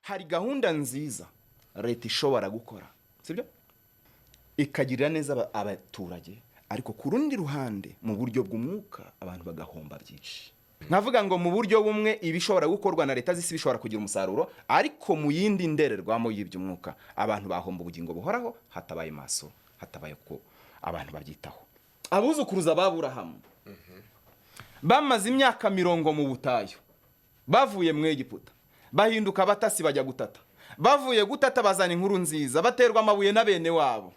hari gahunda nziza leta ishobora gukora, sibyo, ikagirira neza abaturage, ariko ku rundi ruhande mu buryo bw'umwuka abantu bagahomba byinshi. Nkavuga ngo mu buryo bumwe ibishobora gukorwa na leta z'isi bishobora kugira umusaruro, ariko mu yindi ndererwamo y'iby'umwuka abantu bahomba ubugingo buhoraho hatabaye maso, hatabaye ko abantu babyitaho. Abuzukuruza b'Aburahamu bamaze imyaka 40 mu butayu, bavuye mu Egiputa, bahinduka abatasi bajya gutata, bavuye gutata bazana inkuru nziza, baterwa amabuye na bene wabo.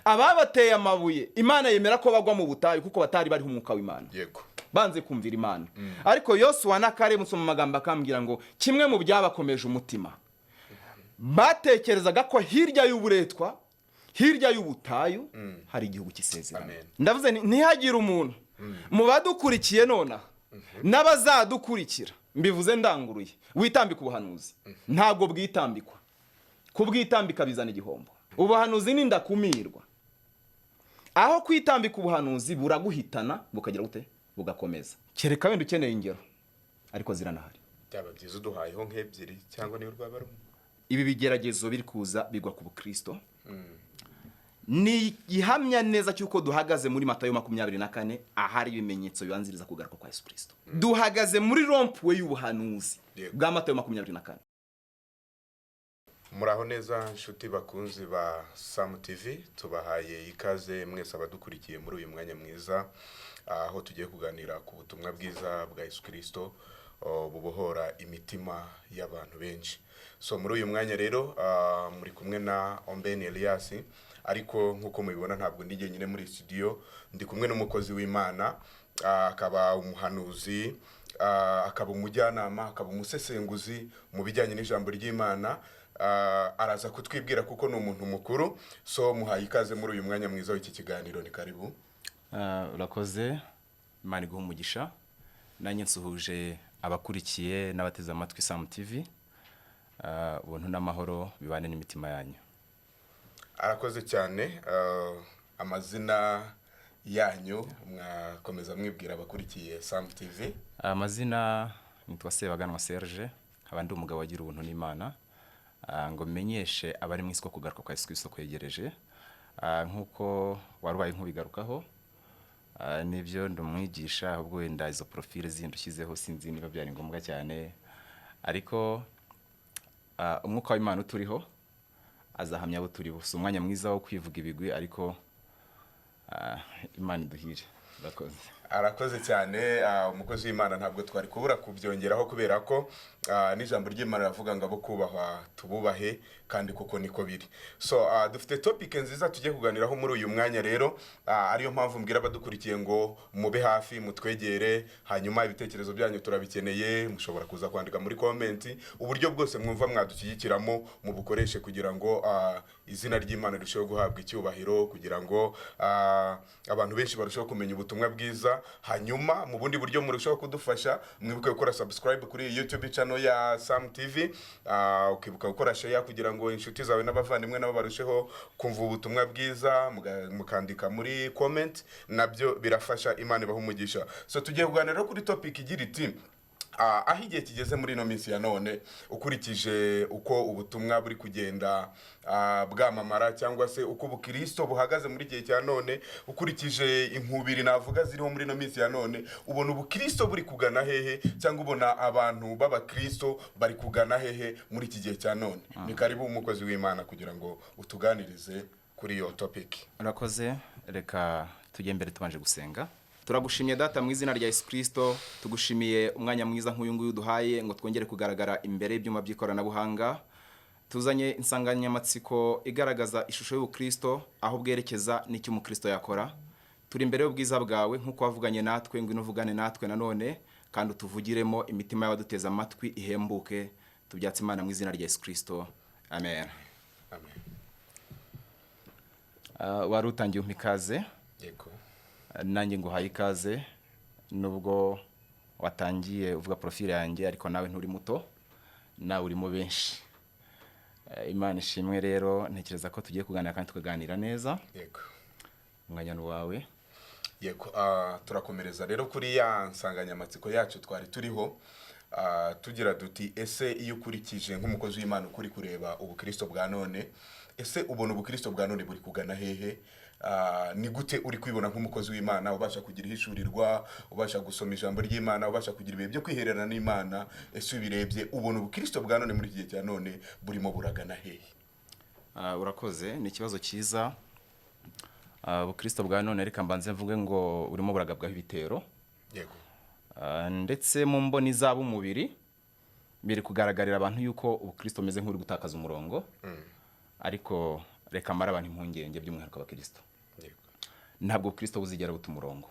Ababateye amabuye Imana yemera ko bagwa mu butayu kuko batari bari umwuka w'Imana. Yego. Banze kumvira Imana. Ariko Yosuwa na Kalebu musoma amagambo akambwira ngo kimwe mu byabakomeje umutima, batekerezaga ko hirya y'uburetwa, hirya y'ubutayu hari igihugu cy'isezerano. Ndavuze ntihagire umuntu mu badukurikiye nona n'abazadukurikira, mbivuze ndanguruye, witambika ubuhanuzi. Ntabwo bwitambikwa, kubwitambika bizana igihombo. Ubuhanuzi ni ndakumirwa. Aho kwitambika ubuhanuzi buraguhitana bukagira gute, bugakomeza. Kereka wenda ukeneye ingero, ariko ziranahari. Byaba byiza uduhayeho nk'ebyiri cyangwa niyo rwaba rumwe. Ibi bigeragezo biri kuza bigwa ku Bukristo. Ni gihamya neza cyuko duhagaze muri Matayo 24 ahari ibimenyetso bibanziriza kugaruka kwa Yesu Kristo. Duhagaze muri rompwe y'ubuhanuzi bwa Matayo 24. Muraho neza nshuti bakunzi ba Sam TV, tubahaye ikaze mwese abadukurikiye muri uyu mwanya mwiza aho tugiye kuganira ku butumwa bwiza bwa Yesu Kristo bubohora imitima y'abantu benshi. So muri uyu mwanya rero muri kumwe na Ombeni Elias, ariko nkuko mubibona ntabwo ndige nyine muri studio, ndi kumwe n'umukozi w'Imana, akaba umuhanuzi, akaba umujyanama, akaba umusesenguzi mu bijyanye n'ijambo ry'Imana. Araza kutwibwira kuko ni umuntu mukuru. So muhaye ikaze muri uyu mwanya mwiza w'iki kiganiro, ni karibu. Urakoze, Imana iguhe umugisha. Nanjye nsuhuje abakurikiye n'abateze amatwi Sam TV. Ubuntu n'amahoro bibane n'imitima yanyu. Arakoze cyane. Amazina yanyu mwakomeza mwibwira abakurikiye Sam TV. Amazina nitwa Sebaganwa Serge, abandi umugabo wagira ubuntu n'Imana. Ngo menyeshe abari mu isoko kugaruka kwa Yesu Kristo kwegereje, nkuko warubaye nkubigarukaho. Nibyo ndumwigisha, ahubwo wenda izo profile zindushyizeho sinzi niba byari ngombwa cyane, ariko umwuka w'Imana uturiho azahamya abo turiho. Si umwanya mwiza wo kwivuga ibigwi, ariko Imana iduhire. Urakoze. Arakoze cyane. Umukozi w'Imana ntabwo twari kubura kubyongeraho kubera ko n'ijambo ry'Imana ravuga ngo abo kubahwa tububahe, kandi kuko niko biri. So dufite topic nziza tugiye kuganiraho muri uyu mwanya rero, ariyo mpamvu mbwira abadukurikiye ngo mube hafi, mutwegere, hanyuma ibitekerezo byanyu turabikeneye. Mushobora kuza kwandika muri comment, uburyo bwose mwumva mwadushyigikiramo mubukoreshe kugira ngo izina ry'Imana rirusheho guhabwa icyubahiro, kugira ngo abantu benshi barusheho kumenya ubutumwa bwiza. Hanyuma mu bundi buryo murushaho kudufasha, mwibuke gukora subscribe kuri YouTube channel ya Sam TV, ukibuka gukora share kugira ngo inshuti zawe n'abavandimwe nabo barusheho kumva ubutumwa bwiza, mukandika muri comment, nabyo birafasha. Imana ibahe umugisha. So tugiye kuganira kuri topic igira iti aho igihe kigeze muri ino minsi ya none, ukurikije uko ubutumwa buri kugenda bwamamara, cyangwa se uko Ubukristo buhagaze muri gihe cya none, ukurikije inkubiri navuga ziriho muri ino minsi ya none, ubona Ubukristo buri kugana hehe, cyangwa ubona abantu b'Abakristo bari kugana hehe muri iki gihe cya none? Ni karibu umukozi w'Imana kugira ngo utuganirize kuri iyo topic. Urakoze. Reka tujye mbere tubanje gusenga. Turagushimiye Data mu izina rya Yesu Kristo, tugushimiye umwanya mwiza nk'uyu nguyu duhaye ngo twongere kugaragara imbere y'ibyuma by'ikoranabuhanga. Tuzanye insanganyamatsiko igaragaza ishusho y'Ubukristo, aho bwerekeza n'icyo umukristo yakora. Turi imbere y'ubwiza bwawe nk'uko wavuganye natwe, ngo inuvugane natwe nanone, kandi utuvugiremo imitima y'abaduteza amatwi ihembuke. Tubyatse Imana mu izina rya Yesu Kristo, amen. Amen. Wari utangiye umikaze. Yego. Nanjye nguhaye ikaze, nubwo watangiye uvuga profile yanjye, ariko nawe nturi muto, nawe uri mu benshi. Imana ishimwe. Rero ntekereza ko tugiye kuganira kandi tukaganira neza. Yego. Umwanya wawe. Yego. Turakomereza rero kuri ya nsanganyamatsiko yacu twari turiho, tugira duti ese iyo ukurikije nk'umukozi w'Imana ukuri kureba ubukristo bwa none, ese ubona ubukristo bwa none buri kugana hehe? Ni gute uri kwibona nk'umukozi w'Imana ubasha kugira ihishurirwa, ubasha gusoma ijambo ry'Imana, ubasha kugira ibihe byo kwihererana n'Imana? Ese ubirebye ubona ubukristo bwa none muri iki gihe cya none burimo buragana hehe? Urakoze, ni ikibazo cyiza. Ubukristo bwa none reka mbanze mvuge ngo burimo buragabwaho ibitero. Yego. Ndetse mu mboni zabo umubiri biri kugaragarira abantu yuko ubukristo meze nk'uri gutakaza umurongo. Ariko reka mara abantu impungenge by'umwihariko abakristo. Yego. Ntabwo ubukristo buzigera buta umurongo.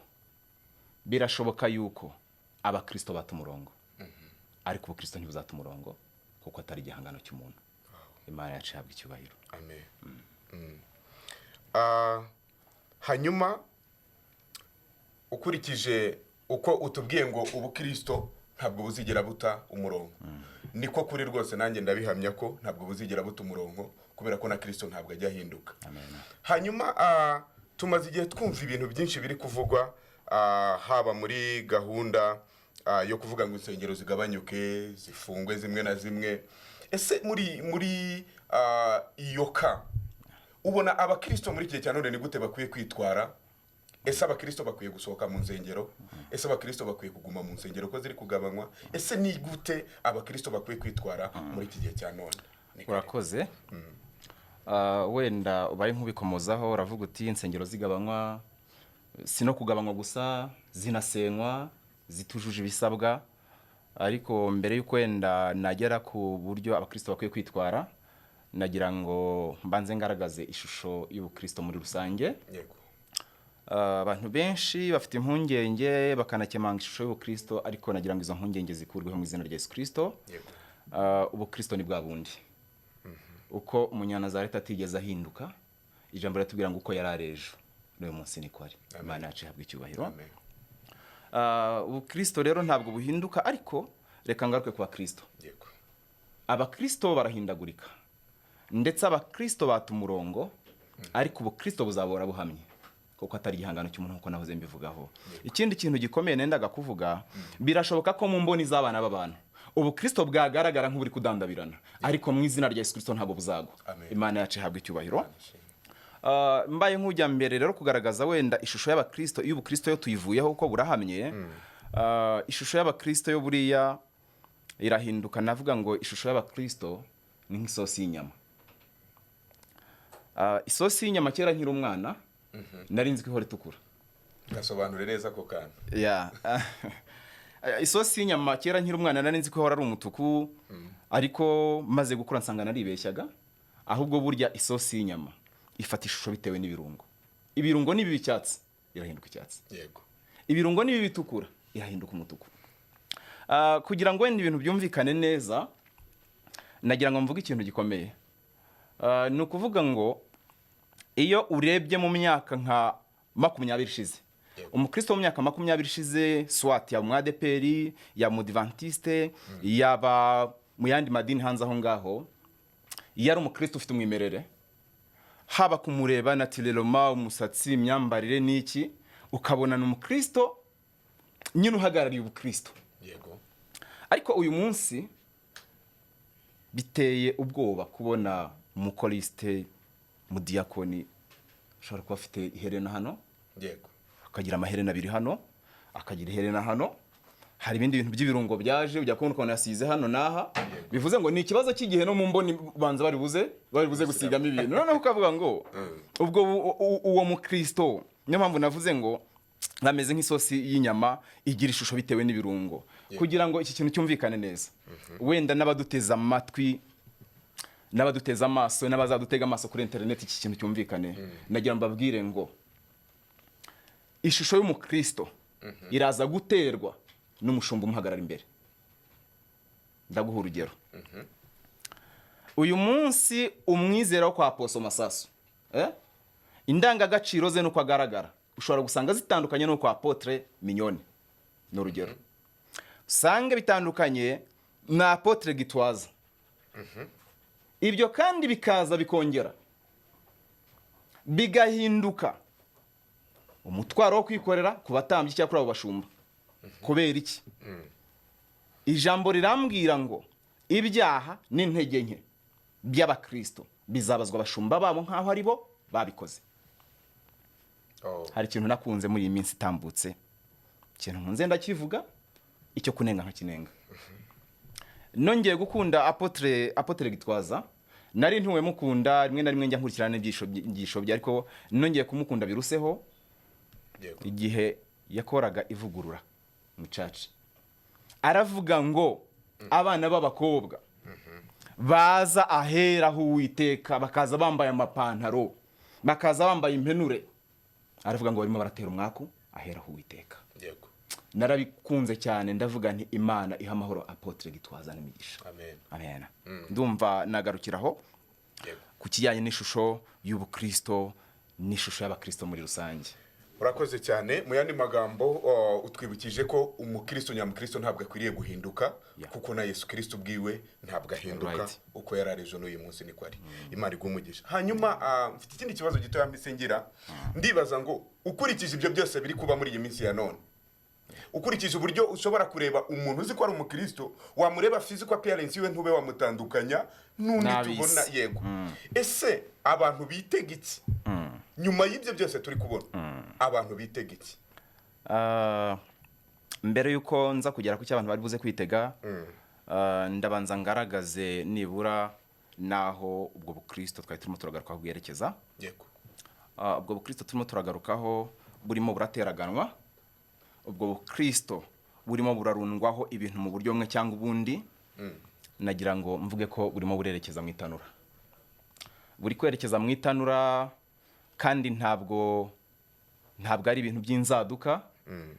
Birashoboka yuko abakristo bata umurongo. Ariko ubukristo ntibuzata umurongo kuko atari igihangano cy'umuntu. Imana yacu ihabwa icyubahiro. Amen. Hanyuma ukurikije uko utubwiye ngo ubukristo ntabwo buzigera buta umurongo, niko kuri rwose nanjye ndabihamya ko ntabwo buzigera buta umurongo, kubera ko na Kristo ntabwo ajya ahinduka. Hanyuma tumaze igihe twumva ibintu byinshi biri kuvugwa, haba muri gahunda yo kuvuga ngo insengero zigabanyuke, zifungwe zimwe na zimwe. Ese muri iyo ubona abakristo muri iki gihe cya none ni gute bakwiye kwitwara? Ese abakristo bakwiye gusohoka mu nsengero? Ese abakristo bakwiye kuguma mu nsengero ko ziri kugabanywa? Ese ni gute abakristo bakwiye kwitwara muri iki gihe cya none? Urakoze. Wenda ubaye nk'ubikomozaho uravuga uti insengero zigabanywa, si no kugabanywa gusa, zinasenywa, zitujuje ibisabwa. Ariko mbere y'uko wenda nagera ku buryo abakristo bakwiye kwitwara, nagira ngo mbanze ngaragaze ishusho y'ubukristo muri rusange. Yego. Abantu benshi bafite impungenge bakanakemanga ishusho y'ubukristo, ariko nagira ngo izo mpungenge zikurweho mu izina rya Yesu Kristo. Yego. Ubukristo ni bwa bundi. Uko umunyanazareti atigeze ahinduka, ijambo riratubwira ngo uko yari ari ejo n'uyu munsi niko ari. Imana yacu ihabwa icyubahiro. Amen. Ubukristo rero ntabwo buhinduka, ariko reka ngaruke ku bakristo. Yego. Abakristo barahindagurika, ndetse abakristo bata umurongo, ariko ubukristo buzabora buhamye kuko atari igihangano cy'umuntu nkuko nahoze mbivugaho. Ikindi kintu gikomeye nendaga kuvuga, birashoboka ko mu mboni z'abana b'abantu ubukristo bwagaragara nk'uburi kudandabirana, ariko mu izina rya Yesu Kristo ntabwo buzagwa. Imana yacu ihabwa icyubahiro. Mbaye nk'ujya mbere rero kugaragaza wenda ishusho y'abakristo, iyo ubukristo yo tuyivuyeho uko burahamye, ishusho y'abakristo yo buriya irahinduka. Navuga ngo ishusho y'abakristo ni nk'isosi y'inyama. Isosi y'inyama kera nkiri umwana nari nzi ko ihora itukura. Gasobanure neza ko kana. Isosi y'inyama kera nkiri umwana nari nzi ko ihora ari umutuku, ariko maze gukura nsanga naribeshyaga. Ahubwo burya isosi y'inyama ifata ishusho bitewe n'ibirungo. Ibirungo nibi icyatsi irahinduka icyatsi. Yego. Ibirungo nibi bitukura irahinduka umutuku. Kugira ngo wenda ibintu byumvikane neza, nagira ngo mvuge ikintu gikomeye. Ni ukuvuga ngo iyo urebye mu myaka nka 20 ishize, umukristo mu myaka 20 ishize, swat ya mu ADPR, ya mu Adventiste, yaba mu yandi madini hanze aho ngaho, yari umukristo ufite umwimerere, haba kumureba naturellement, umusatsi, imyambarire n'iki, ukabona ni umukristo nyine uhagarariye ubukristo. Yego. Ariko uyu munsi biteye ubwoba kubona umukoriste, mudiyakoni ushobora kuba afite iherena hano. Yego. Akagira amaherena abiri hano, akagira iherena hano. Hari ibindi bintu by'ibirungo byaje, ujya kubona ukuntu yasize hano naha. Bivuze ngo ni ikibazo cy'igihe no mu mboni banza bari buze gusigamo ibintu. Noneho ukavuga ngo ubwo uwo mukristo, niyo mpamvu navuze ngo nkameze nk'isosi y'inyama igira ishusho bitewe n'ibirungo. Kugira ngo iki kintu cyumvikane neza, wenda n'abaduteza amatwi, n'abaduteza amaso, n'abazadutega amaso kuri internet, iki kintu cyumvikane, nagira mbabwire ngo ishusho y'umukristo iraza guterwa n'umushumba umuhagarara imbere. Ndaguha urugero. Uyu munsi umwizera wo kwa Apostle Masasu, indangagaciro ze nuko agaragara, ushobora gusanga zitandukanye no kwa Apotre Mignone. No urugero. Sange bitandukanye na Apotre Gitwaza. Ibyo kandi bikaza bikongera bigahinduka umutwaro wo kwikorera ku batambyi cyangwa kuri abo bashumba. Kubera iki? ijambo rirambwira ngo ibyaha n'intege nke by'abakristo bizabazwa abashumba babo nk'aho ari bo babikoze. Hari ikintu nakunze muri iyi minsi itambutse, ikintu nkunze ndakivuga, icyo kunenga nkakinenga. Nongeye gukunda Apotre Gitwaza, nari ntuwe mukunda, rimwe na rimwe njya nkurikirana ibyisho bye, ariko nongeye kumukunda biruseho igihe yakoraga ivugurura mu church. Aravuga ngo abana b'abakobwa baza ahera Uwiteka bakaza bambaye amapantaro, bakaza bambaye impenure, aravuga ngo barimo baratera umwaku ahera Uwiteka. Yego. Narabikunze cyane, ndavuga nti Imana iha amahoro Apotre Gitwaza n'imigisha. Amen. Amen. Ndumva nagarukiraho ku kijyanye n'ishusho y'ubukristo n'ishusho y'abakristo muri rusange. Urakoze cyane. Mu yandi magambo utwibukije ko umukristo nyamukristo ntabwo akwiriye guhinduka, kuko na Yesu Kristo bwiwe ntabwo ahinduka, uko yararejo n'uyu munsi niko ari. Imana igumugisha. Hanyuma mfite ikindi kibazo gito yambise ngira, ndibaza ngo ukurikije ibyo byose biri kuba muri iyi minsi ya none, ukurikije uburyo ushobora kureba umuntu uzi ko ari umukristo, wamureba physical appearance iwe ntube wamutandukanya n'undi tubona. Yego. Ese abantu bitegitse nyuma y'ibyo byose turi kubona, abantu bitegitse mbere yuko nza kugera ku cy'abantu bari buze kwitega, ndabanza ngaragaze nibura naho ubwo bukristo twari turimo turagarukaho bwerekeza. Yego. Ubwo bukristo turimo turagarukaho burimo burateraganwa, ubwo bukristo burimo burarundwaho ibintu mu buryo bumwe cyangwa ubundi. Nagira ngo mvuge ko burimo burerekeza mu itanura, buri kwerekeza mu itanura, kandi ntabwo ari ibintu by'inzaduka.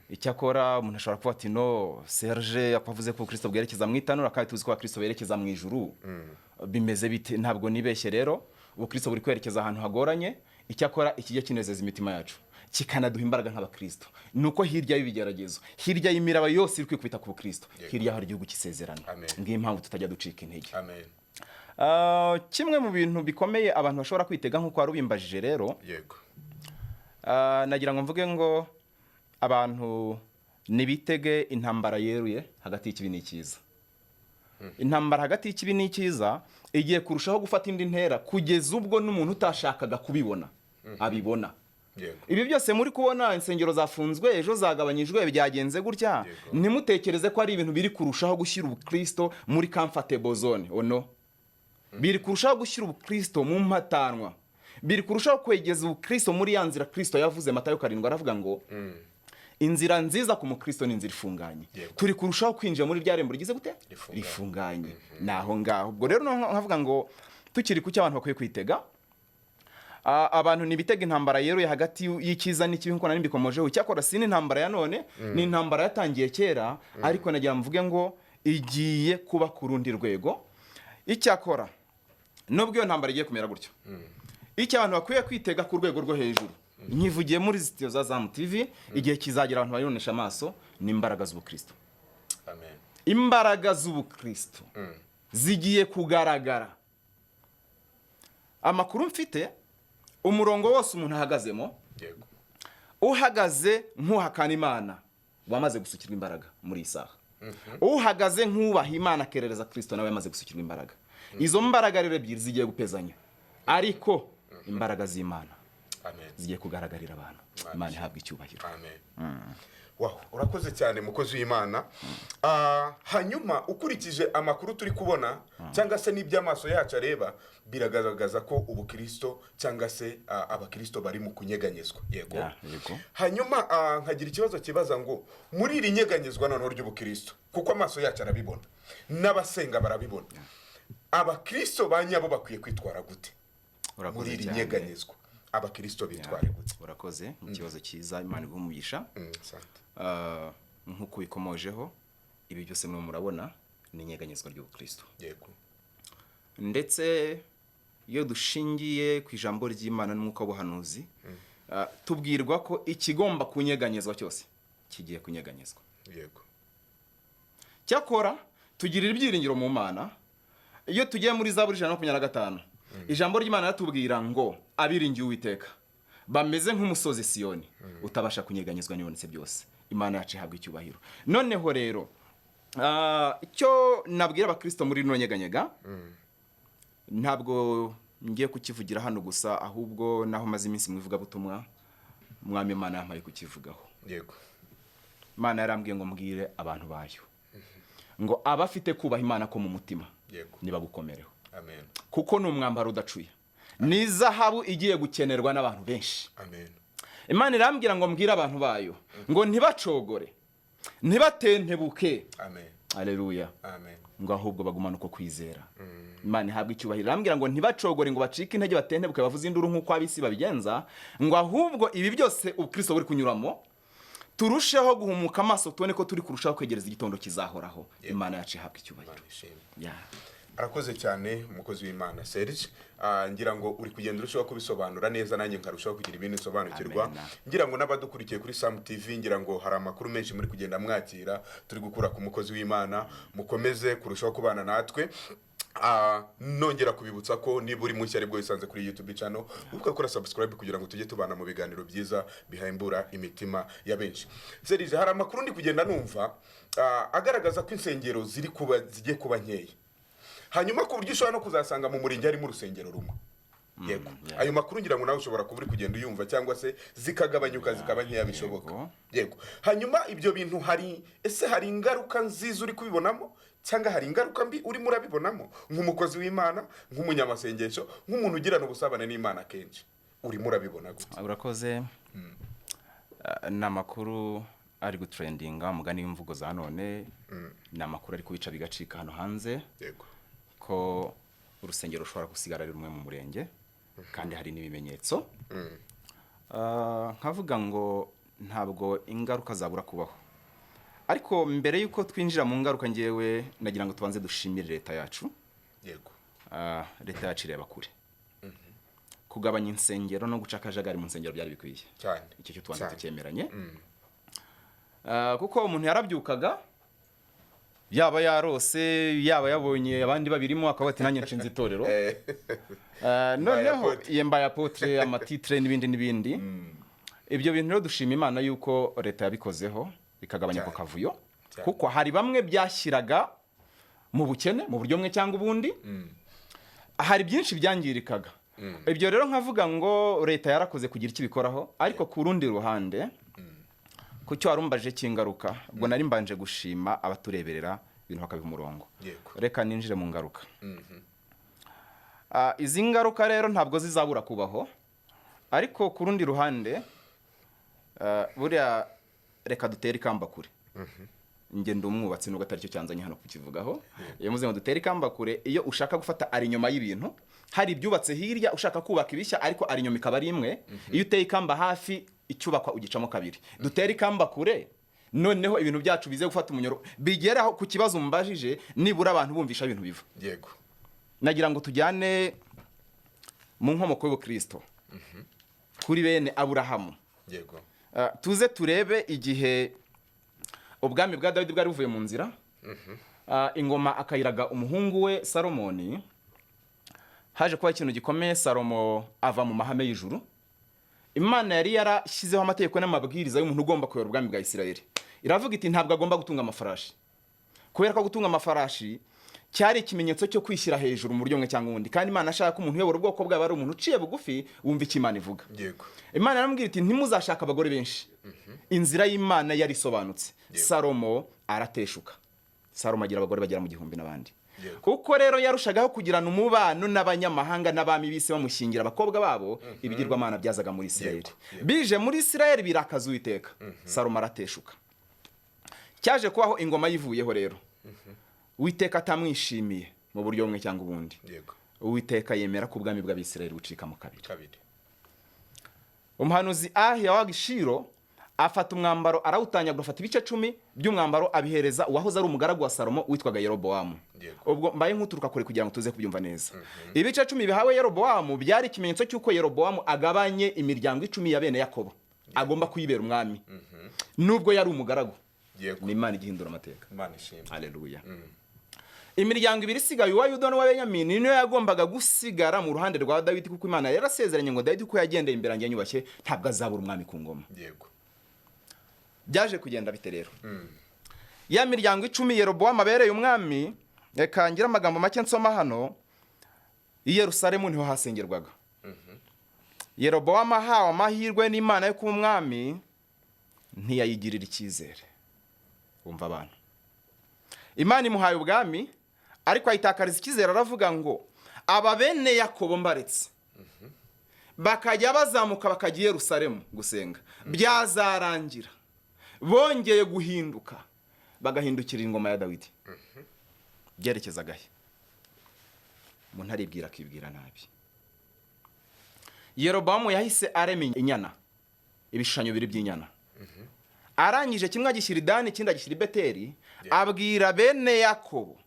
Icyakora umuntu ashobora kuvuga ati no, Serge yavuze ko Kristo bwerekeza mu itanura, kandi tuzi ko Kristo berekeza mu ijuru. Bimeze bite? Ntabwo nibeshye rero, ubu Kristo buri kwerekeza ahantu hagoranye. Icyakora ikijya kinezeza imitima yacu, kikanaduha imbaraga nk'abakristo, nuko hirya y'ibigeragezo, hirya y'imiraba yose iri kwikubita ku Kristo, hirya hari igihugu cy'isezerano. Ngiye impamvu tutajya ducika intege. Amen. Kimwe mu bintu bikomeye abantu bashobora kwitega nk'uko warubimbajije rero. Yego. Nagira ngo mvuge ngo abantu nibitege intambara yeruye hagati y'ikibi n'icyiza. Intambara hagati y'ikibi n'icyiza igiye kurushaho gufata indi ntera, kugeza ubwo n'umuntu utashakaga kubibona abibona. Ibi byose muri kubona insengero zafunzwe, ejo zagabanyijwe, byagenze gutya, ntimutekereze ko ari ibintu biri kurushaho gushyira ubukristo muri comfortable zone. Ono biri kurushaho gushyira ubukristo mu mpatanwa, biri kurushaho kwegeza ubukristo muri ya nzira Kristo yavuze. Matayo 7 aravuga ngo inzira nziza ku mukristo ni inzira ifunganye. Turi kurushaho kwinjira muri rya rembo rigize gute rifunganye. Naho ngaho ubwo rero nkavuga ngo tukiri ku cy'abantu bakwiye kwitega, abantu nibitega intambara yeruye hagati y'ikiza n'ikibi, nko nari mbikomojeho. Icyakora si n'intambara ya none, ni intambara yatangiye kera, ariko nagira mvuge ngo igiye kuba ku rundi rwego. Icyakora nubwo iyo ntambara igiye kumera gutyo, icyo abantu bakwiye kwitega ku rwego rwo hejuru, nkivugiye muri zitiyo za Zam TV, igihe kizagira abantu bayonesha amaso, ni imbaraga z'ubukristo. Amen. Imbaraga z'ubukristo zigiye kugaragara. Amakuru mfite, umurongo wose umuntu ahagazemo, uhagaze nk'uhakana Imana wamaze gusukirwa imbaraga muri isaha. Uhagaze nk'ubaha Imana akerereza Kristo nawe yamaze gusukirwa imbaraga. Izo mbaraga rero ebyiri zigiye gupezanya, ariko imbaraga z'Imana zigiye kugaragarira abantu. Imana ihabwa icyubahiro. Amen. Wow, urakoze cyane mukozi w'Imana. Hanyuma ukurikije amakuru turi kubona cyangwa se n'iby'amaso yacu areba, biragaragaza ko ubukristo cyangwa se abakristo bari mu kunyeganyezwa. Yego. Hanyuma nkagira ikibazo kibaza ngo muri iri nyeganyezwa noneho ry'ubukristo, kuko amaso yacu arabibona n'abasenga barabibona, abakristo banyabo bakwiye kwitwara gute muri iri nyeganyezwa? Abakristo bitware gute? Urakoze mu kibazo cyiza, Imana igumugisha. Nkuko bikomojeho, ibi byose mwe murabona ni inyeganyezwa ry'ubukristo. Yego. Ndetse iyo dushingiye ku ijambo ry'Imana n'umwuka w'ubuhanuzi, tubwirwa ko ikigomba kunyeganyezwa cyose kigiye kunyeganyezwa. Yego. Cyakora tugirira ibyiringiro mu Mana. Iyo tugiye muri Zaburi 125, ijambo ry'Imana ratubwira ngo abiringiye Uwiteka bameze nk'umusozi Siyoni utabasha kunyeganyezwa n'ibonetse byose. Imana yacu ihabwa icyubahiro. Noneho rero icyo nabwira abakristo muri rino nyeganyega ntabwo ngiye kukivugira hano gusa, ahubwo naho maze iminsi mu ivugabutumwa umwami Imana yampaye kukivugaho. yego Imana yarambwiye ngo mbwire abantu bayo ngo abafite kubaha Imana ko mu mutima yego niba gukomereho, amen kuko ni umwambaro udacuya, ni zahabu igiye gukenerwa n'abantu benshi. amen Imana irambwira ngo mbwire abantu bayo ngo ntibacogore, ntibatentebuke. amen Haleluya. amen Ngo ahubwo bagumana uko kwizera. Imana ihabwa icyubahiro. Irambwira ngo ntibacogore, ngo bacike intege, batentebuke, bavuze induru nk'uko abisi babigenza, ngo ahubwo ibi byose ubukristo buri kunyuramo turusheho guhumuka amaso, tubone ko turi kurushaho kwegereza igitondo kizahoraho. Imana yacu ihabwa icyubahiro. arakoze cyane umukozi w'Imana Serge. Ngira ngo uri kugenda urushaho kubisobanura neza, nanjye nkarushaho kugira ibintu nsobanukirwa. Ngira ngo n'abadukurikiye kuri Sam TV, ngira ngo hari amakuru menshi muri kugenda mwakira turi gukura ku mukozi w'Imana. Mukomeze kurushaho kubana natwe. Nongera kubibutsa ko niba uri mushya aribwo wisanze kuri YouTube channel, ukakora subscribe kugira ngo tujye tubana mu biganiro byiza bihembura imitima ya benshi. Serge, hari amakuru ndi kugenda numva agaragaza ko insengero zigiye kuba nkeya, hanyuma ku buryo ushobora no kuzasanga mu murenge harimo urusengero rumwe. Yego, ayo makuru ngira ngo nawe ushobora kuba uri kugenda uyumva, cyangwa se zikagabanyuka zikaba nkeya bishoboka. Yego, hanyuma ibyo bintu hari ingaruka nziza uri kubibonamo, cyangwa hari ingaruka mbi uri murabibonamo nk'umukozi w'Imana, nk'umunyamasengesho, nk'umuntu ugirana ubusabane n'Imana kenshi, uri murabibona gute? Urakoze. Ni amakuru ari gutrendinga, umugani w'imvugo za none. Ni amakuru ari kubica bigacika hano hanze. Yego, ko urusengero rushobora gusigara ari rumwe mu murenge, kandi hari n'ibimenyetso. Nkavuga ngo ntabwo ingaruka zabura kubaho, ariko mbere yuko twinjira mu ngaruka, ngewe nagira ngo tubanze dushimire leta yacu. yego, leta yacu ireba kure. Kugabanya insengero no guca akajagari mu nsengero byari bikwiye cyane. icyo cyo tubanze tucyemeranye. Kuko umuntu yarabyukaga, yaba yarose, yaba yabonye abandi babirimo, akaba ati nanjye nshinze itorero. Noneho yembaye apotre, amatitre n'ibindi. Ibyo bintu rero dushima Imana yuko leta yabikozeho bikagabanya ko kavuyo, kuko hari bamwe byashyiraga mu bukene mu buryo bumwe cyangwa ubundi. Hari byinshi byangirikaga. Ibyo rero nkavuga ngo leta yarakoze kugira icyo bikoraho, ariko ku rundi ruhande kucyo warumbaje cy'ingaruka, ubwo nari mbanje gushima abatureberera ibintu bakabiha umurongo. Reka ninjire mu ngaruka. Izi ngaruka rero ntabwo zizabura kubaho, ariko ku rundi ruhande buriya reka dutere ikamba kure. Ngende umwubatsi nubwo atari cyo cyanzanye hano kukivugaho. Iyo muze ngo dutere ikamba kure, iyo ushaka gufata ari nyuma y'ibintu, hari ibyubatse hirya ushaka kubaka ibishya, ariko ari nyuma ikaba ari imwe. Iyo uteye ikamba hafi, icyubakwa ugicamo kabiri. Dutere ikamba kure, noneho ibintu byacu bize gufata umunyoro, bigeraho ku kibazo mbajije, nibura abantu bumvisha ibintu biva. Yego, nagira ngo tujyane mu nkomoko y'Ubukristo, kuri bene Aburahamu. yego, tuze turebe igihe ubwami bwa Dawidi bwari buvuye mu nzira. Ingoma akayiraga umuhungu we Salomoni. Haje kuba ikintu gikomeye, Salomo ava mu mahame y'ijuru. Imana yari yarashyizeho amategeko n'amabwiriza y'umuntu ugomba kuyobora ubwami bwa Isirayeli. Iravuga iti ntabwo agomba gutunga amafarashi, kubera ko gutunga amafarashi cyari ikimenyetso cyo kwishyira hejuru mu buryo bumwe cyangwa ubundi, kandi Imana ashaka ko umuntu uyobora ubwoko bwawe ari umuntu uciye bugufi, wumva icyo Imana ivuga. yego, Imana yaramubwira iti ntimuzashaka abagore benshi. Inzira y'Imana yari isobanutse. Salomo arateshuka. Salomo agira abagore bagera mu 1000 n'abandi. Kuko rero yarushagaho kugirana umubano n'abanyamahanga n'abami bise bamushyingira abakobwa babo, ibigirwamana byazaga muri Isirayeli. Bije muri Isirayeli birakaza Uwiteka. Salomo arateshuka. Cyaje kubaho ingoma yivuyeho rero. Uwiteka atamwishimiye mu buryo bumwe cyangwa ubundi. yego, Uwiteka yemera ko ubwami bw'Abisirayeli bucika mu kabiri. kabiri. Umuhanuzi Ahiya wa Gishiro afata umwambaro arawutanyagura, afata ibice 10 by'umwambaro abihereza uwahoze ari umugaragu wa Salomo witwaga Yeroboamu. Ubwo mbaye nkuturuka kure kugira ngo tuze kubyumva neza. Ibice 10 bihawe Yeroboamu byari ikimenyetso cy'uko Yeroboamu agabanye imiryango 10 ya bene Yakobo, agomba kuyibera umwami. Nubwo yari umugaragu. Yego, ni Imana igihindura amateka. Imana ishimwe. Haleluya. Imiryango ibiri isigaye, uwa Yuda n'uwa Benyamini, niyo yagombaga gusigara mu ruhande rwa Dawidi, kuko Imana yarasezeranye ngo Dawidi ko yagendeye imbere yanjye nyubashye ntabwo azabura umwami ku ngoma. Yego, Byaje kugenda bite rero? ya miryango 10 Yerobowamu abereye umwami, reka ngira amagambo make nsoma hano. I Yerusalemu niho hasengerwaga. Yerobowamu ahawe amahirwe n'Imana yo kuba umwami, ntiyayigirira icyizere. Umva abantu, Imana imuhaye ubwami, ariko ayitakariza icyizere, aravuga ngo aba bene Yakobo mbaretse bakajya bazamuka bakajya i Yerusalemu gusenga, byazarangira bongeye guhinduka bagahindukira ingoma ya Dawidi. Byerekezaga he? Umuntu aribwira akibwira nabi. Yerobowamu yahise arema inyana, ibishushanyo biri by'inyana. Arangije kimwe agishyira i Dani, ikindi agishyira i Beteli. Abwira bene Yakobo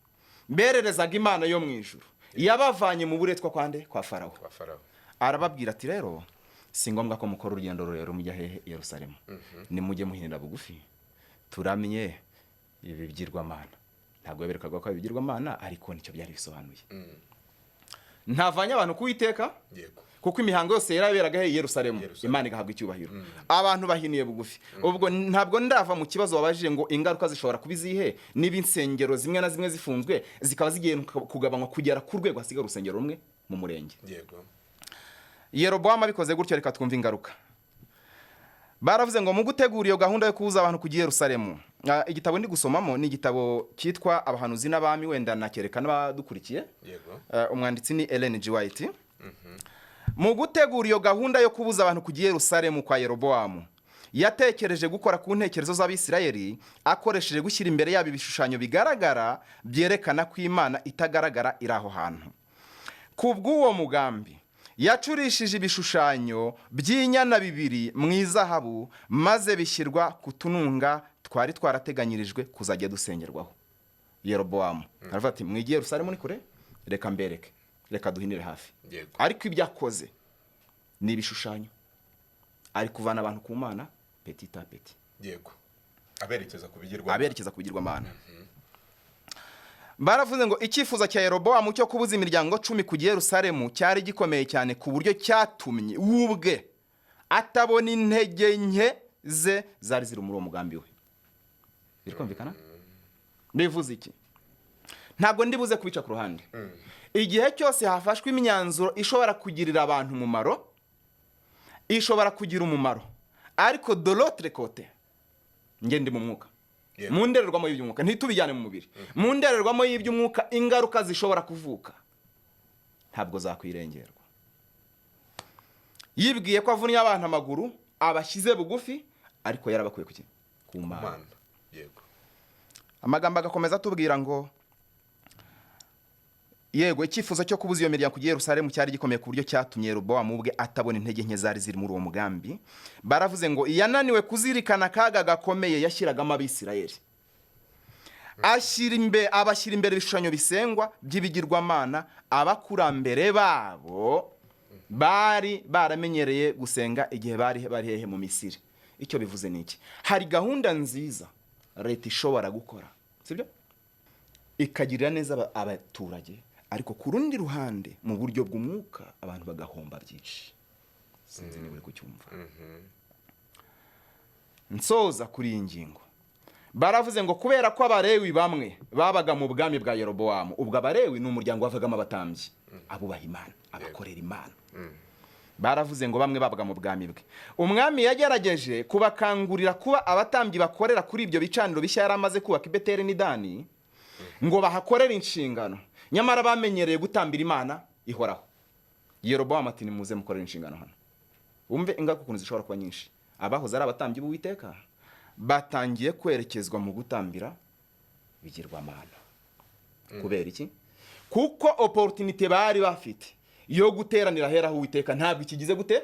bererezaga Imana yo mu ijuru, yabavanye mu buretwa kwande kwa Farawo. Arababwira ati rero si ngombwa ko mukora urugendo rurerure mujya hehe i Yerusalemu, ni mujye muhinira bugufi turamye ibi bigirwamana. Ntabwo yaberekaga ko ibigirwamana, ariko nicyo byari bisobanuye. Ntavanye abantu kuwiteka, kuko imihango yose yaraberaga he i Yerusalemu, Imana igahabwa icyubahiro. Abantu bahiniye bugufi. Ubwo ntabwo ndava mu kibazo wabajije ngo ingaruka zishobora kuba izihe, niba insengero zimwe na zimwe zifunzwe zikaba zigiye kugabanywa kugera ku rwego hasiga urusengero rumwe mu murenge. Yerobowamu abikoze gutyo, reka twumve ingaruka. Baravuze ngo mu gutegura iyo gahunda yo kubuza abantu kujya i Yerusalemu, igitabo ndi gusomamo ni igitabo cyitwa Abahanuzi n'Abami, wenda nakerekana badukurikiye. Umwanditsi ni Ellen G. White. Mu gutegura iyo gahunda yo kubuza abantu kujya i Yerusalemu kwa Yerobowamu, yatekereje gukora ku ntekerezo z'Abisirayeli, akoresheje gushyira imbere yabo ibishushanyo bigaragara byerekana ko Imana itagaragara iri aho hantu. Kubw'uwo mugambi yacurishije ibishushanyo by'inyana 2 mu izahabu, maze bishyirwa ku tununga twari twarateganyirijwe kuzajya dusengerwaho. Yerobowamu aravuga ati mwigiye Yerusalemu ni kure, reka mbereke, reka duhinire hafi. Ariko ibyo akoze ni ibishushanyo, ari kuvana abantu ku Mana petit à petit. Aberekeza ku bigirwamana. Baravuze ngo icyifuzo cya Yerobowamu cyo kubuza imiryango 10 kujya i Yerusalemu cyari gikomeye cyane ku buryo cyatumye ubwe atabona intege nke ze zari ziri muri uwo mugambi we. Birikumvikana? Bivuze iki? Ntabwo ndibuze kubica ku ruhande. Igihe cyose hafashwe imyanzuro ishobora kugirira abantu umumaro, ishobora kugira umumaro, ariko de l'autre côté ngende mu mwuka, mu ndererwamo y'iby'umwuka, ntitubijyane mu mubiri, mu ndererwamo y'iby'umwuka, ingaruka zishobora kuvuka ntabwo zakwirengerwa. Yibwiye ko avunnye abantu amaguru, abashyize bugufi, ariko yarabakuye ku Mana. Amagambo agakomeza atubwira ngo yego icyifuzo cyo kubuza iyo miryango kujya i Yerusalemu cyari gikomeye ku buryo cyatumye Yerobowamu ubwe atabona intege nke zari ziri muri uwo mugambi. Baravuze ngo yananiwe kuzirikana akaga gakomeye yashyiragamo Abisirayeli, abashyira imbere ibishushanyo bisengwa by'ibigirwamana. Abakurambere babo bari baramenyereye gusenga igihe bari hehe mu Misiri. Icyo bivuze niki? Hari gahunda nziza leta ishobora gukora, sibyo, ikagirira neza abaturage, ariko ku rundi ruhande mu buryo bw'umwuka abantu bagahomba byinshi. Sinzi niba uri kucyumva. Nsoza kuri iyi ngingo, baravuze ngo kubera ko Abalewi bamwe babaga mu bwami bwa Yerobowamu, ubwo Abalewi ni umuryango wavagamo abatambyi, abubaha Imana, abakorera Imana. Baravuze ngo bamwe babaga mu bwami bwe. Umwami yagerageje kubakangurira kuba abatambyi bakorera kuri ibyo bicaniro bishya yari amaze kubaka i Beteli n'i Dani, ngo bahakorere inshingano, nyamara bamenyereye gutambira Imana ihoraho. Yerobowamu ati nimuze mukorere inshingano hano. Umve ingaruka ukuntu zishobora kuba nyinshi. Abahoze ari abatambyi b'Uwiteka batangiye kwerekezwa mu gutambira bigirwamana. Kubera iki? Kuko opportunity bari bafite yo guteranira hera Uwiteka ntabwo ikigize gute?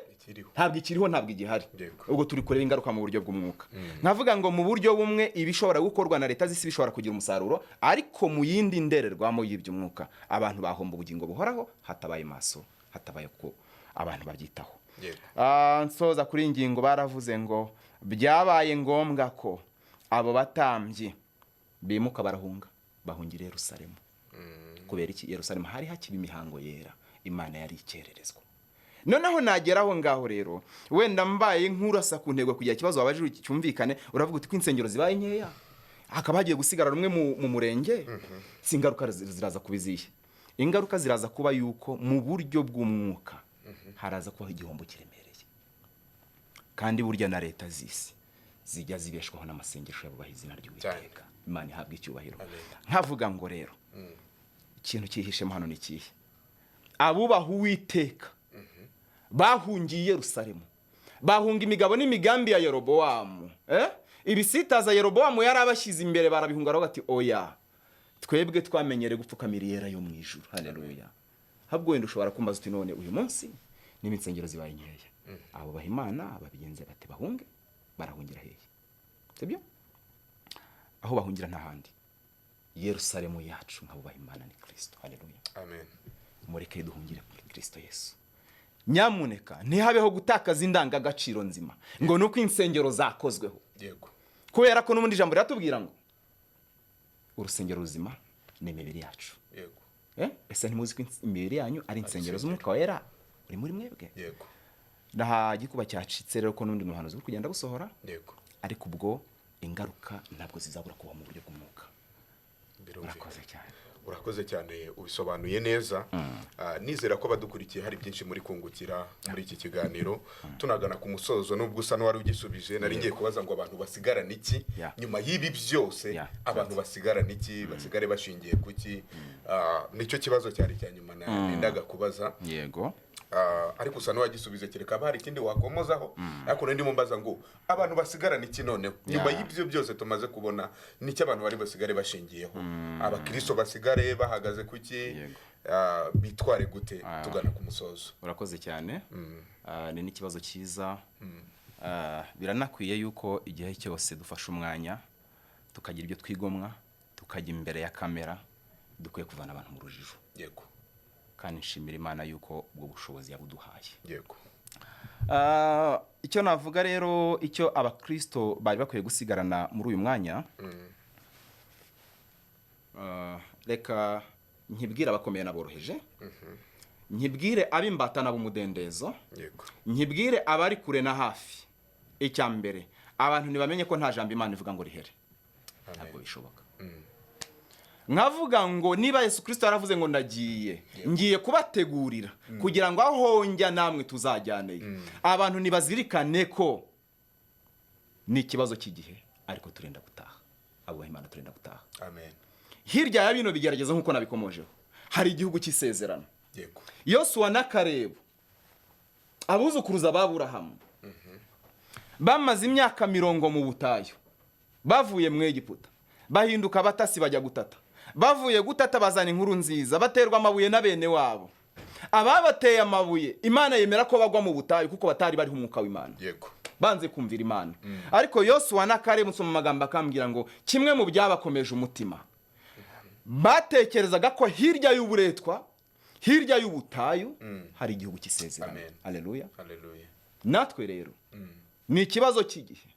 Ntabwo ikiriho, ntabwo igihari. Ubwo turi kureba ingaruka mu buryo bw'umwuka. Nkavuga ngo mu buryo bumwe ibishobora gukorwa na leta z'isi bishobora kugira umusaruro, ariko mu yindi ndererwamo y'iby'umwuka abantu bahomba ubugingo buhoraho hatabaye maso, hatabaye ko abantu babyitaho. Nsoza kuri ingingo, baravuze ngo byabaye ngombwa ko abo batambyi bimuka barahunga, bahungira Yerusalemu. Kubera iki? Yerusalemu hari hakiba imihango yera, Imana yari ikererezwa. Noneho nageraho ngaho rero, wenda mbaye nkurasa ku ntego kugira ikibazo wabajije cyumvikane, uravuga uti ko insengero zibaye nkeya, hakaba hagiye gusigara rumwe mu murenge, si ingaruka ziraza kuba izihe? Ingaruka ziraza kuba yuko mu buryo bw'umwuka haraza kubaho igihombo kiremereye, kandi burya na leta z'isi zijya zibeshwaho n'amasengesho y'abubaha izina ry'Uwiteka. Imana ihabwa icyubahiro. Nkavuga ngo rero ikintu cyihishemo hano ni ikihe? Abubaha Uwiteka bahungiye i Yerusalemu, bahunga imigabo n'imigambi ya Yerobowamu. Ibisitaza Yerobowamu yari abashyize imbere barabihunga, baravuga ati oya, twebwe twamenyere gupfukamira iyera yo mu ijuru. Haleluya. Habwo wenda ushobora kumbaza uti none uyu munsi n'insengero zibaye nkeya, abo bahimana babigenze bati bahunge, barahungira hehe? Sibyo? Aho bahungira ntahandi, Yerusalemu yacu nk'abo bahimana ni Kristo. Haleluya. Amen. Mureke duhungire kuri Kristo Yesu. Nyamuneka ntihabeho gutakaza indangagaciro nzima ngo nuko insengero zakozweho. Yego. Kubera ko n'umundi jambo riratubwira ngo urusengero ruzima ni imibiri yacu. Yego. Ese ntimuzi ko imibiri yanyu ari insengero z'umwuka wera uri muri mwebwe? Yego. Naha gikuba cyacitse rero ko n'undi muhanuzi uri kugenda gusohora. Yego. Ariko ubwo ingaruka ntabwo zizabura kuba mu buryo bw'umwuka. Urakoze cyane. Urakoze cyane, ubisobanuye neza. Nizera ko badukurikiye hari byinshi muri kungukira muri iki kiganiro. Tunagana ku musozo, nubwo usa n'uwari ugisubije, nari ngiye kubaza ngo abantu basigarana iki nyuma y'ibi byose? Abantu basigarana iki? Basigare bashingiye kuki? Nicyo kibazo cyari cya nyuma nendaga kubaza. Yego. Ariko usa n'uwagisubije, kereka hari ikindi wakomozaho. Ariko ndimo mbaza ngo abantu basigarana iki none nyuma y'ibyo byose tumaze kubona? Nicyo abantu bari basigare bashingiyeho? Abakristo basigare bahagaze kuki? Bitware gute tugana ku musozo? Urakoze cyane. Ni n'ikibazo cyiza. Biranakwiye yuko igihe cyose dufashe umwanya tukagira ibyo twigomwa, tukajya imbere ya kamera, dukwiye kuvana abantu mu rujijo. Yego. Kandi nshimira Imana yuko ubwo bushobozi yabuduhaye. Yego. Icyo navuga rero, icyo abakristo bari bakwiye gusigarana muri uyu mwanya, reka nkibwire abakomeye n'aboroheje, nkibwire ab'imbata n'ab'umudendezo, nkibwire abari kure na hafi. Icya mbere, abantu ntibamenye ko nta jambo Imana ivuga ngo rihere. Ntabwo bishoboka. Nkavuga ngo niba Yesu Kristo yaravuze ngo ngiye kubategurira kugira ngo aho njya namwe tuzajyaneye. Abantu nibazirikane ko ni ikibazo cy'igihe, ariko turenda gutaha. Abo bahimana turenda gutaha. Amen. Hirya ya bino bigerageza nk'uko nabikomojeho, hari igihugu cy'isezerano. Yego. Yosuwa na Kalebu, abuzukuruza b'Aburahamu, bamaze imyaka 40 mu butayu, bavuye mu Egiputa, bahinduka abatasi bajya gutata. Bavuye gutata bazana inkuru nziza, baterwa amabuye na bene wabo. Ababateye amabuye Imana yemera ko bagwa mu butayu kuko batari bari umwuka w'Imana. Yego. Banze kumvira Imana. Ariko Yosuwa na Kalebu nsoma amagambo akambwira ngo kimwe mu byabakomeje umutima, batekerezaga ko hirya y'uburetwa, hirya y'ubutayu hari igihugu cy'isezerano. Haleluya. Haleluya. Natwe rero ni ikibazo cy'igihe,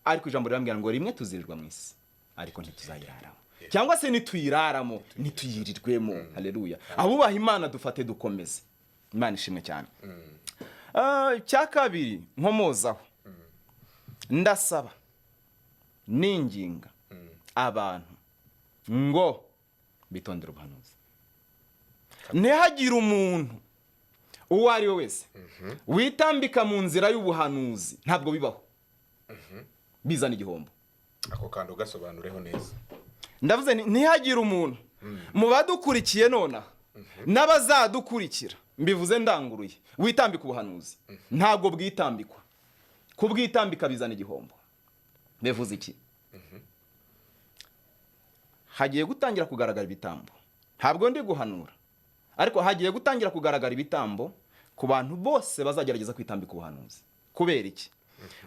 ariko ijambo rirambwira ngo rimwe tuzirirwa mu isi, ariko ntituzayiraramo. Cyangwa se nituyiraramo nituyirirwemo. Haleluya. Abubaha Imana dufate dukomeze. Imana ishimwe cyane. Cya kabiri nkomozaho, ndasaba ninginga abantu ngo bitondere ubuhanuzi. Ntihagire umuntu uwo ari we wese witambika mu nzira y'ubuhanuzi. Ntabwo bibaho. Bizana igihombo. Ako kandi ugasobanureho neza. Ndavuze ntihagire umuntu mu badukurikiye nona n'abazadukurikira, mbivuze ndanguruye, witambika ubuhanuzi. Ntabwo bwitambikwa. Kubwitambika bizana igihombo. Bivuze iki? Hagiye gutangira kugaragara ibitambo. Ntabwo ndi guhanura, ariko hagiye gutangira kugaragara ibitambo ku bantu bose bazagerageza kwitambika ubuhanuzi. Kubera iki?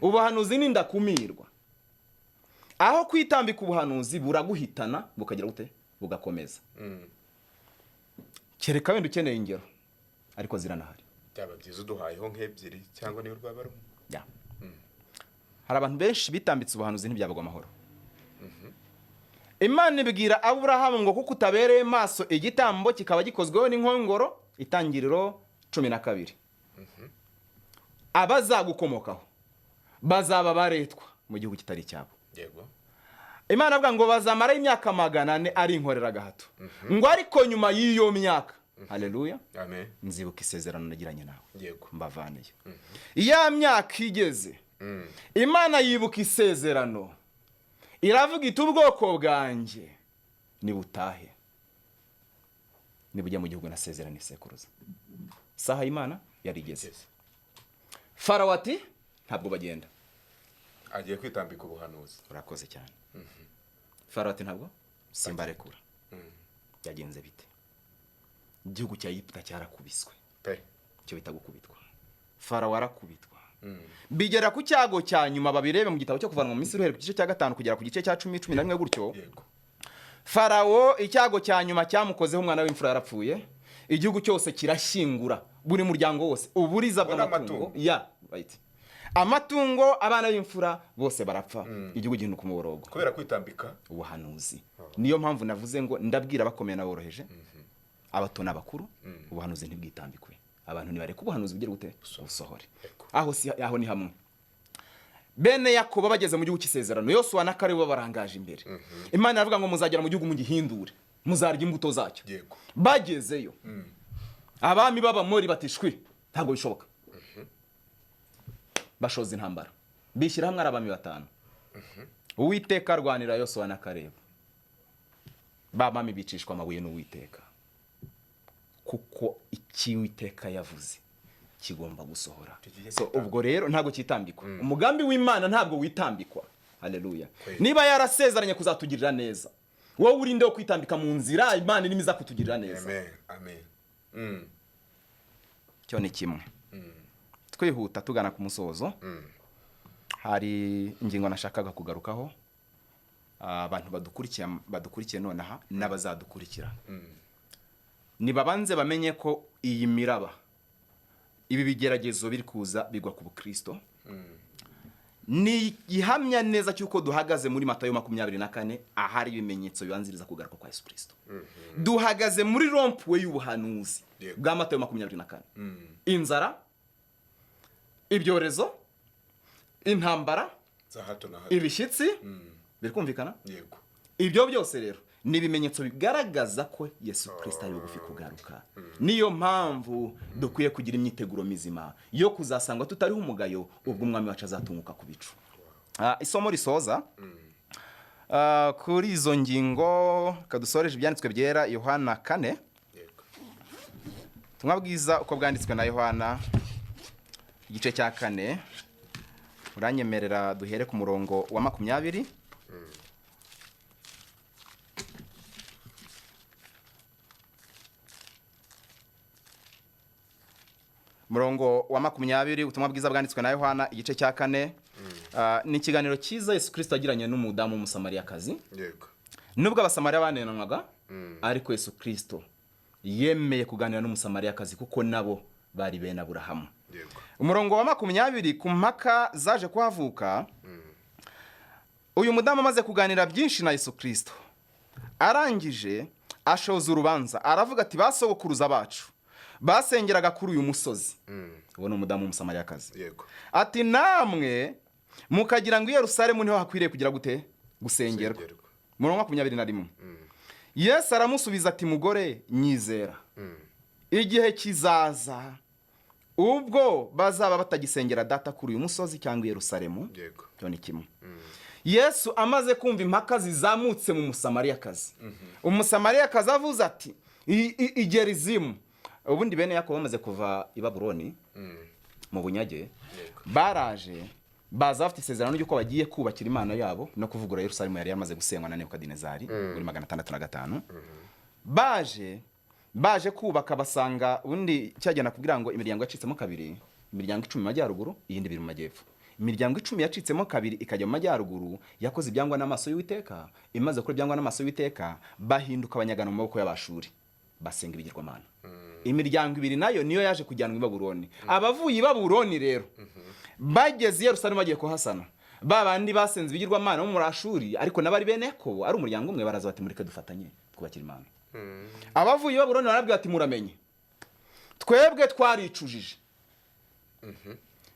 Ubuhanuzi ni ndakumirwa. Aho kwitambika ubuhanuzi buraguhitana bukagira gute? Bugakomeza. Kereka wenda ukeneye ingero, ariko ziranahari. Byaba byiza uduhayeho nk'ebyiri cyangwa niyo rwaba rumwe. Hari abantu benshi bitambitse ubuhanuzi ntibyabagwa amahoro. Imana ibwira Aburahamu ngo kuko utabereye maso igitambo kikaba gikozweho n'inkongoro, Itangiriro 12. Abazagukomokaho bazaba baretwa mu gihugu kitari cyabo. Yego. imana avuga ngo bazamara imyaka 400 ari inkorera gahato ngo ariko nyuma y'iyo myaka haleluya amen nzibuka isezerano nagiranye nawe yego mbavaneye iya myaka igeze imana yibuka isezerano iravuga iti ubwoko bwanjye nibutahe nibujya mu gihugu nasezerano isekuruza saha imana yarigeze Farawo ati ntabwo bagenda agiye kwitambika ubuhanuzi urakoze cyane Farawo ati ntabwo simbarekura yagenze bite igihugu cya Egiputa cyarakubiswe cyo bita gukubitwa Farawo arakubitwa bigera ku cyago cya nyuma babirebe mu gitabo cyo kuvanwa mu Misiri uhereye ku gice cya 5 kugera ku gice cya 10 11 gutyo Farawo icyago cya nyuma cyamukozeho umwana w'imfura yarapfuye igihugu cyose kirashyingura buri muryango wose uburiza bw'amatungo amatungo abana b'imfura bose barapfa igihugu gihinduka umuborogo kubera kwitambika ubuhanuzi niyo mpamvu navuze ngo ndabwira bakomeye naboroheje abato n'abakuru ubuhanuzi ntibwitambikwe abantu nibareka ubuhanuzi bugere gute usohore aho ni hamwe bene Yakobo bageze mu gihugu cy'isezerano Yosuwa na Kalebu barangaje imbere Imana iravuga ngo muzagera mu gihugu mugihindure muzarya imbuto zacyo bagezeyo abami b'Abamori batishwe ntabwo bishoboka bashoza intambara bishyira hamwe abami 5 Uwiteka arwanira Yosuwa na Kalebu bamami bicishwa amabuye n'Uwiteka kuko iki Uwiteka yavuze kigomba gusohora so ubwo rero ntabwo kitambikwa umugambi w'Imana ntabwo witambikwa haleluya niba yarasezeranye kuzatugirira neza wowe urinde kwitambika mu nzira Imana nimiza kutugirira neza amen cyo ni kimwe twihuta tugana ku musozo hari ingingo nashakaga kugarukaho abantu badukurikiye nonaha n'abazadukurikira nibabanze bamenye ko iyi miraba ibi bigeragezo biri kuza bigwa ku Bukristo ni gihamya neza cyuko duhagaze muri Matayo 24 ahari ibimenyetso bibanziriza kugaruka kwa Yesu Kristo duhagaze muri rompwe y'ubuhanuzi bwa Matayo 24 inzara ibyorezo intambara za hato na hato ibishyitsi biri kumvikana yego ibyo byose rero ni ibimenyetso bigaragaza ko Yesu Kristo ari bugufi kugaruka niyo mpamvu dukwiye kugira imyiteguro mizima yo kuzasanga tutariho umugayo ubwo umwami wacu azatunguka ku bicu isomo risoza kuri izo ngingo kadusoreje ibyanditswe byera Yohana 4 tumwa bwiza uko bwanditswe na Yohana igice cya 4 uranyemerera duhere ku murongo wa 20 murongo wa 20 utumwa bwiza bwanditswe na Yohana igice cya 4 ni ikiganiro cyiza Yesu Kristo agiranye n'umudamu w'umusamariyakazi yego nubwo abasamariya banenanaga ariko Yesu Kristo yemeye kuganira n'umusamariyakazi kuko nabo bari bene Aburahamu. Umurongo wa 20 ku mpaka zaje kuhavuka, uyu mudamu amaze kuganira byinshi na Yesu Kristo, arangije ashoza urubanza aravuga ati basogokuruza bacu basengeraga kuri uyu musozi. Ubona umudamu w'umusamariyakazi. Yego. Ati namwe mukagira ngo Yerusalemu niho hakwiriye kugira gute gusengerwa. Murongo wa 21. Yesu aramusubiza ati mugore nyizera. Igihe kizaza ubwo bazaba batagisengera data kuri uyu musozi cyangwa Yerusalemu. Yego. Cyo ni kimwe. Yesu amaze kumva impaka zizamutse mu musamariyakazi. Umusamariyakazi avuze ati igerizimu. Ubundi bene Yakobo bamaze kuva i Babuloni mu bunyage, baraje baza bafite isezerano ry'uko bagiye kubakira Imana yabo no kuvugura Yerusalemu yari yamaze gusenywa na Nebukadinezari muri 605. Baje kubaka basanga ubundi cyagena kugira ngo imiryango yacitsemo kabiri, imiryango 10 mu majyaruguru iyindi 2 mu majyepfo. Imiryango 10 yacitsemo kabiri ikajya mu majyaruguru yakoze ibyangwa n'amaso y'Uwiteka, imaze ko ibyangwa n'amaso y'Uwiteka bahinduka abanyagano mu maboko y'Abashuri basenga ibigirwamana. Imiryango 2 nayo niyo yaje kujyanwa i Babuloni. Abavuye i Babuloni rero bageze Yerusalemu bagiye kuhasana, babandi basenze ibigirwamana mu Ashuri ariko nabari bene Yakobo ari umuryango umwe baraza bati mureke dufatanye kubakira Imana. Abavuye i Babuloni barabwira ati muramenye twebwe twaricujije,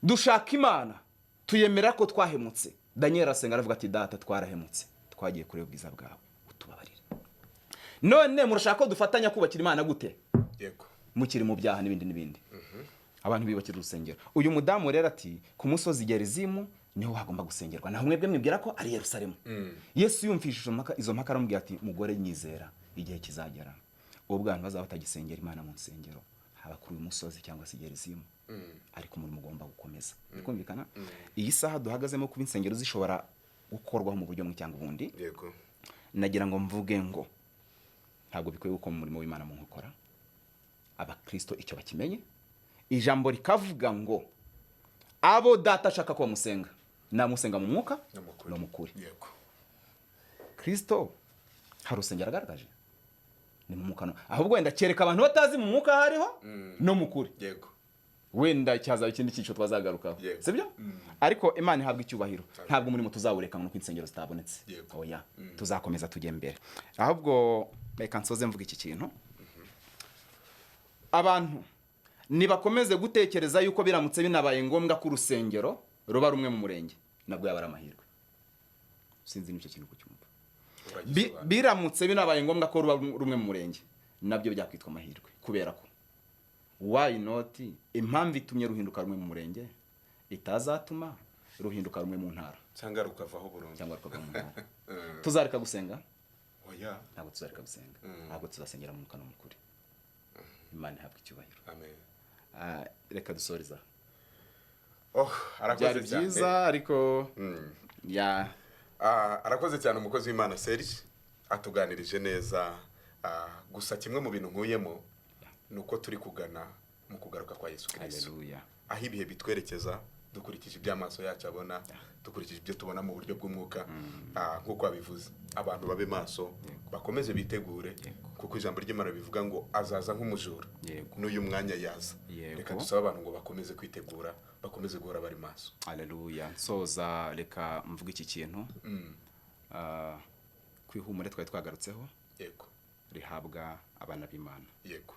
dushaka Imana tuyemera ko twahemutse. Daniel asenga aravuga ati data twarahemutse twagiye kureba ubwiza bwawe utubabarire. None murashaka ko dufatanya kubakira Imana gute? yego Mukiri mu byaha n'ibindi n'ibindi. Abantu bibakira urusengero. Uyu mudamu rero ati ku musozi Gerizimu niho hagomba gusengerwa, naho mwebwe mwibwira ko ari Yerusalemu. Yesu yumvishije izo mpaka aramubwira ati mugore nyizera, igihe kizagera ubwo abantu bazaba batagisengera Imana mu nsengero, haba kuri uyu musozi cyangwa se Gerizimu, ariko umurimo ugomba gukomeza. Bikumvikana? Iyi saha duhagazemo kuba insengero zishobora gukorwaho mu buryo bumwe cyangwa ubundi. yego Nagira ngo mvuge ngo ntabwo bikwiye guko mu murimo w'Imana mu nkokora. Abakristo icyo bakimenye, ijambo rikavuga ngo abo data ashaka ko bamusenga namusenga mu mwuka no mu kuri. yego Kristo hari urusengero agaragaje ni mu mwuka, ahubwo wenda kereka abantu batazi mu mwuka hariho no mu kuri. yego Wenda cyazaba ikindi cyiciro twazagarukaho, Yego. sibyo? Ariko Imana ihabwa icyubahiro, ntabwo umurimo tuzawureka nuko insengero zitabonetse. Yego. Oya, tuzakomeza tujye mbere. Ahubwo reka nsoze mvuga iki kintu. Abantu nibakomeze gutekereza yuko biramutse binabaye ngombwa ko urusengero ruba rumwe mu murenge, nabwo yaba ari amahirwe. Sinzi n'icyo kintu kucyumva. Biramutse binabaye ngombwa ko ruba rumwe mu murenge, nabyo byakwitwa amahirwe, kubera ko why not impamvu itumye ruhinduka rumwe mu murenge itazatuma ruhinduka rumwe mu ntara cyangwa rukavaho burundu cyangwa rukava mu ntara. Tuzareka gusenga? oya Ntabwo tuzareka gusenga, ntabwo tuzasengera mu mwuka no mu kuri. Imana ihabwa icyubahiro. amen Reka dusoreza. arakoze Byari cyane byiza ariko ya arakoze cyane umukozi w'Imana Serge atuganirije neza. Gusa kimwe mu bintu nkuyemo nuko turi kugana mu kugaruka kwa Yesu Kristo. haleluya. Aho ibihe bitwerekeza dukurikije iby'amaso yacu abona, dukurikije ibyo tubona mu buryo bw'umwuka. Nk'uko wabivuze, abantu babe maso, bakomeze bitegure, kuko ijambo ry'Imana bivuga ngo azaza nk'umujura. N'uyu mwanya yaza. Reka dusabe abantu ngo bakomeze kwitegura, bakomeze guhora bari maso. Haleluya. Soza reka mvuga iki kintu. Kwihumure twari twagarutseho. Yego. Rihabwa abana b'Imana. Yego.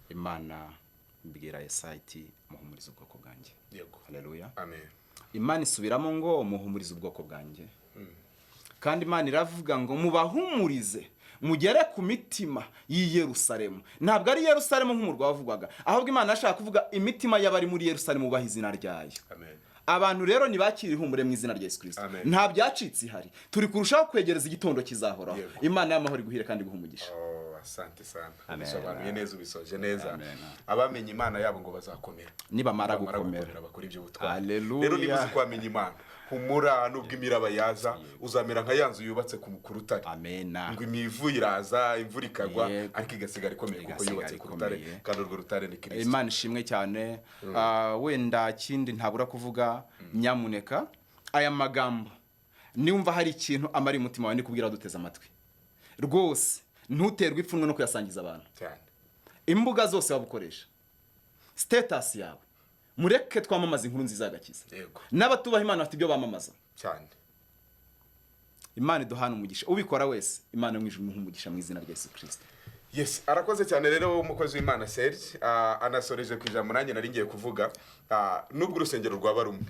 Imana mbwira Yesaya muhumuriza ubwoko bwanjye. Yego. Haleluya. Amen. Imana isubiramo ngo muhumurize ubwoko bwanjye. Kandi Imana iravuga ngo mubahumurize mugere ku mitima y'i Yerusalemu. Ntabwo ari Yerusalemu nk'umurwa wavugwaga, ahubwo Imana ashaka kuvuga imitima y'abari muri Yerusalemu baha izina ryayo. Amen. Abantu rero nibakira ihumure mu izina rya Yesu Kristo. Nta byacitse ihari. Turi kurushaho kwegereza igitondo kizahoraho. Imana y'amahoro iguhire kandi guhumugisha. Asante sana. Bisobanuye neza, ubisoje neza. Abamenye Imana yabo ngo bazakomera. Nibamara gukomera bakora ibyo butwara. Haleluya. Rero niba uzi kwamenya Imana, humura nubwo imiraba yaza, uzamera nka yanzu yubatse ku rutare. Amena. Ngo imivu iraza, imvura ikagwa, ariko igasigara ikomeye kuko yubatse ku rutare, kandi urwo rutare ni Kristo. Imana ishimwe cyane. Wenda kindi ntabura kuvuga, nyamuneka aya magambo niwumva hari ikintu amari umutima wawe nikubwira duteze amatwi, rwose ntuterwe ipfunwe no kuyasangiza abantu cyane. Imbuga zose wabukoresha, status yawe, mureke twamamaza inkuru nziza y'agakiza. Yego. N'abatubaha Imana bafite ibyo bamamaza Cyane. Imana iduhana umugisha, ubikora wese Imana mwijuru imuha umugisha mu izina rya Yesu Kristo. Yes, arakoze cyane rero umukozi w'Imana Serge. Anasoreje ku ijambo nanjye nari ngiye kuvuga. Nubwo urusengero rwaba rumwe,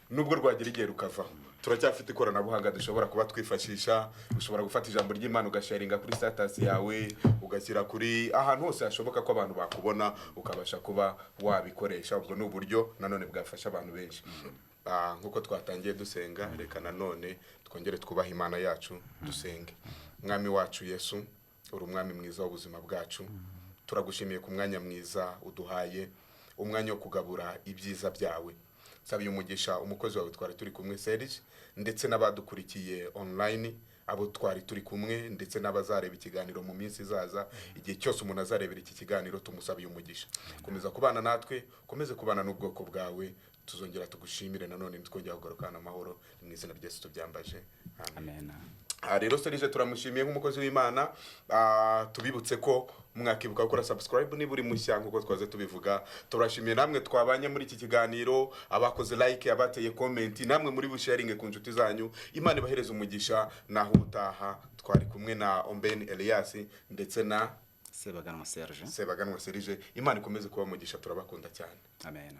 nubwo rwagira igihe rukavaho, turacyafite ikoranabuhanga dushobora kuba twifashisha. Ushobora gufata ijambo ry'Imana ugasharinga kuri status yawe, ugashyira kuri ahantu hose hashoboka ko abantu bakubona, ukabasha kuba wabikoresha. Ubwo ni uburyo nanone bwafasha abantu benshi. Nkuko twatangiye dusenga, reka nanone twongere twubaha Imana yacu dusenge. Mwami wacu Yesu, uri umwami mwiza w'ubuzima bwacu. Turagushimiye ku mwanya mwiza uduhaye, umwanya wo kugabura ibyiza byawe. Sabiye umugisha umukozi wawe twari turi kumwe Serge, ndetse n'abadukurikiye online, abo twari turi kumwe, ndetse n'abazareba ikiganiro mu minsi izaza. Igihe cyose umuntu azarebera iki kiganiro, tumusabiye umugisha. Komeza kubana natwe, komeze kubana n'ubwoko bwawe. Tuzongera tugushimire nanone twongera kugarukana amahoro mu izina rya Yesu tubyambaje. Amen. Rero Serge turamushimiye nk'umukozi w'Imana. Tubibutse ko mwakibuka gukora subscribe niba uri mushya nkuko twaze tubivuga. Turashimiye namwe twabanye muri iki kiganiro, abakoze like, abateye comment, namwe muri busharinge ku nshuti zanyu. Imana ibahereze umugisha. Naho utaha twari kumwe na Omben Elias ndetse na Sebaganwa Serge. Sebaganwa Serge. Imana ikomeze kuba umugisha, turabakunda cyane. Amen.